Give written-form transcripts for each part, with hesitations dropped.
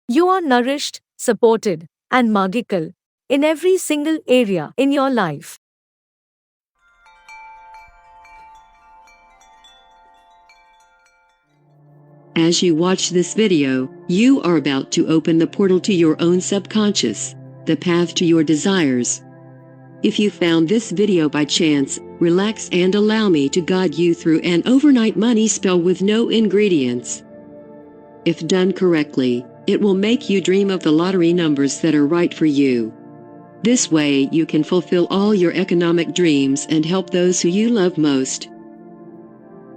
You are nourished, supported, and magical in every single area in your life. As you watch this video, you are about to open the portal to your own subconscious, the path to your desires. If you found this video by chance, relax and allow me to guide you through an overnight money spell with no ingredients. If done correctly, it will make you dream of the lottery numbers that are right for you. This way you can fulfill all your economic dreams and help those who you love most.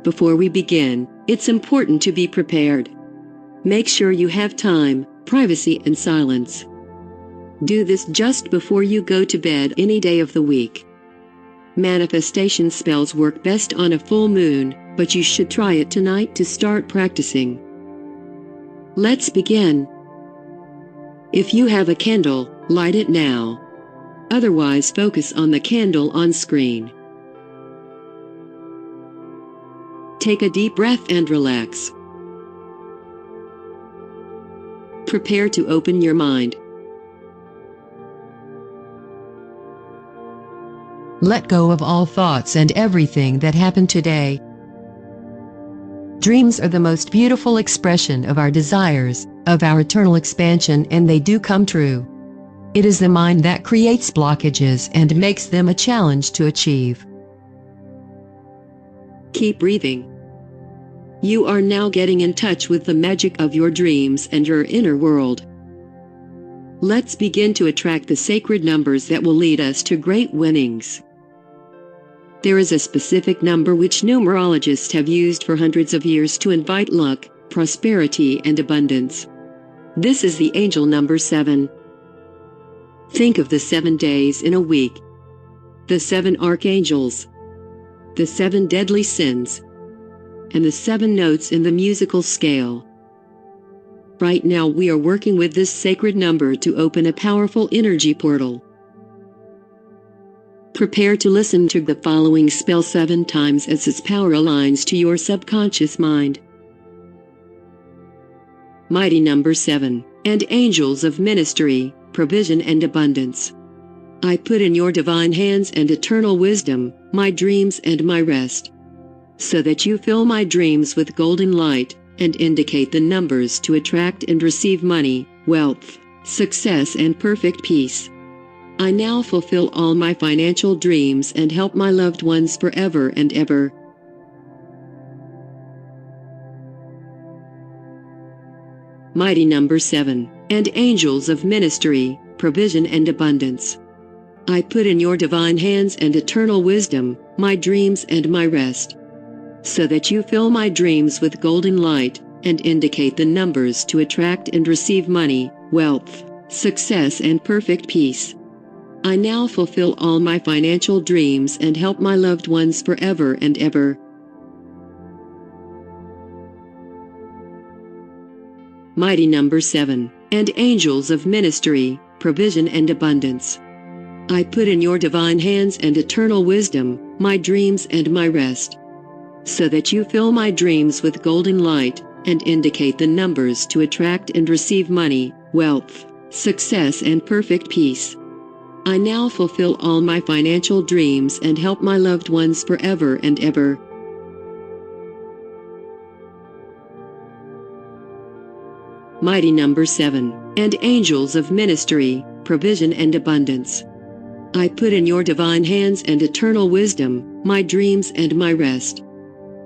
Before we begin, it's important to be prepared. Make sure you have time, privacy, and silence. Do this just before you go to bed any day of the week. Manifestation spells work best on a full moon, but you should try it tonight to start practicing. Let's begin. If you have a candle, light it now. Otherwise, focus on the candle on screen. Take a deep breath and relax. Prepare to open your mind. Let go of all thoughts and everything that happened today. Dreams are the most beautiful expression of our desires, of our eternal expansion, and they do come true. It is the mind that creates blockages and makes them a challenge to achieve. Keep breathing. You are now getting in touch with the magic of your dreams and your inner world. Let's begin to attract the sacred numbers that will lead us to great winnings. There is a specific number which numerologists have used for hundreds of years to invite luck, prosperity, and abundance. This is the angel number 7. Think of the 7 days in a week, the 7 archangels, the 7 deadly sins, and the 7 notes in the musical scale. Right now we are working with this sacred number to open a powerful energy portal. Prepare to listen to the following spell 7 times as its power aligns to your subconscious mind. Mighty number 7, and angels of ministry, provision and abundance. I put in your divine hands and eternal wisdom, my dreams and my rest, so that you fill my dreams with golden light and indicate the numbers to attract and receive money, wealth, success and perfect peace. I now fulfill all my financial dreams and help my loved ones forever and ever. Mighty number 7, and angels of ministry, provision and abundance. I put in your divine hands and eternal wisdom, my dreams and my rest, so that you fill my dreams with golden light and indicate the numbers to attract and receive money, wealth, success and perfect peace. I now fulfill all my financial dreams and help my loved ones forever and ever. Mighty number 7, and angels of ministry, provision and abundance. I put in your divine hands and eternal wisdom, my dreams and my rest, so that you fill my dreams with golden light and indicate the numbers to attract and receive money, wealth, success and perfect peace. I now fulfill all my financial dreams and help my loved ones forever and ever. Mighty number 7, and angels of ministry, provision and abundance. I put in your divine hands and eternal wisdom, my dreams and my rest,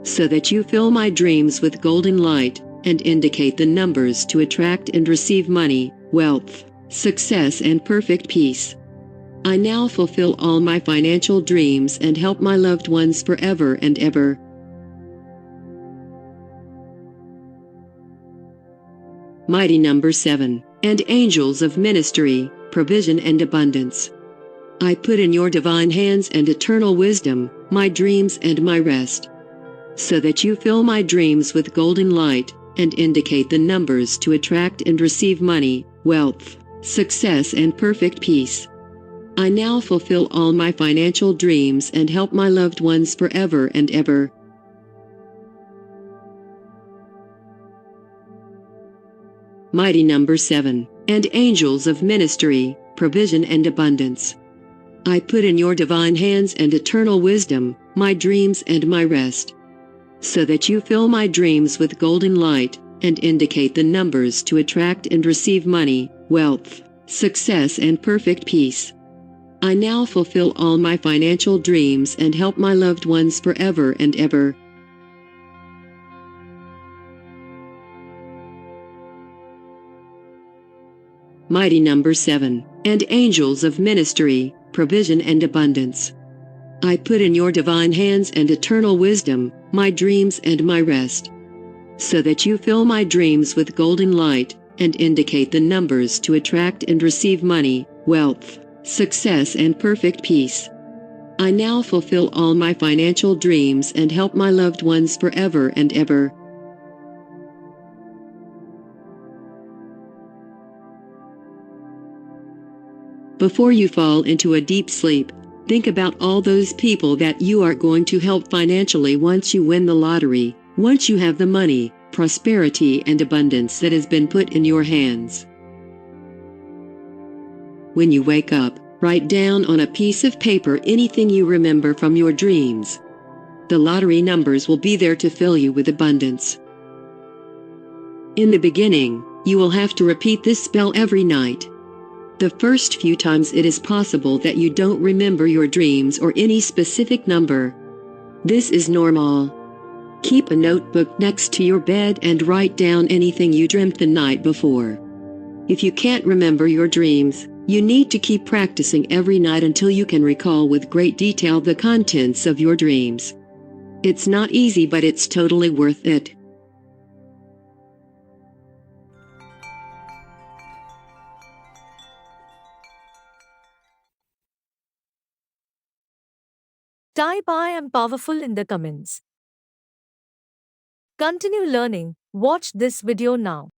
so that you fill my dreams with golden light and indicate the numbers to attract and receive money, wealth, success and perfect peace. I now fulfill all my financial dreams and help my loved ones forever and ever. Mighty number 7, and angels of ministry, provision and abundance. I put in your divine hands and eternal wisdom, my dreams and my rest, so that you fill my dreams with golden light and indicate the numbers to attract and receive money, wealth, success and perfect peace. I now fulfill all my financial dreams and help my loved ones forever and ever. Mighty number 7. And angels of ministry, provision and abundance. I put in your divine hands and eternal wisdom, my dreams and my rest, so that you fill my dreams with golden light, and indicate the numbers to attract and receive money, wealth, success and perfect peace. I now fulfill all my financial dreams and help my loved ones forever and ever. Mighty number 7. And angels of ministry, provision and abundance. I put in your divine hands and eternal wisdom, my dreams and my rest, so that you fill my dreams with golden light, and indicate the numbers to attract and receive money, wealth, success and perfect peace. I now fulfill all my financial dreams and help my loved ones forever and ever. Before you fall into a deep sleep, think about all those people that you are going to help financially once you win the lottery, once you have the money, prosperity and abundance that has been put in your hands. When you wake up, write down on a piece of paper anything you remember from your dreams. The lottery numbers will be there to fill you with abundance. In the beginning, you will have to repeat this spell every night. The first few times it is possible that you don't remember your dreams or any specific number. This is normal. Keep a notebook next to your bed and write down anything you dreamt the night before. If you can't remember your dreams, you need to keep practicing every night until you can recall with great detail the contents of your dreams. It's not easy, but it's totally worth it. Type I am powerful in the comments. Continue learning. Watch this video now.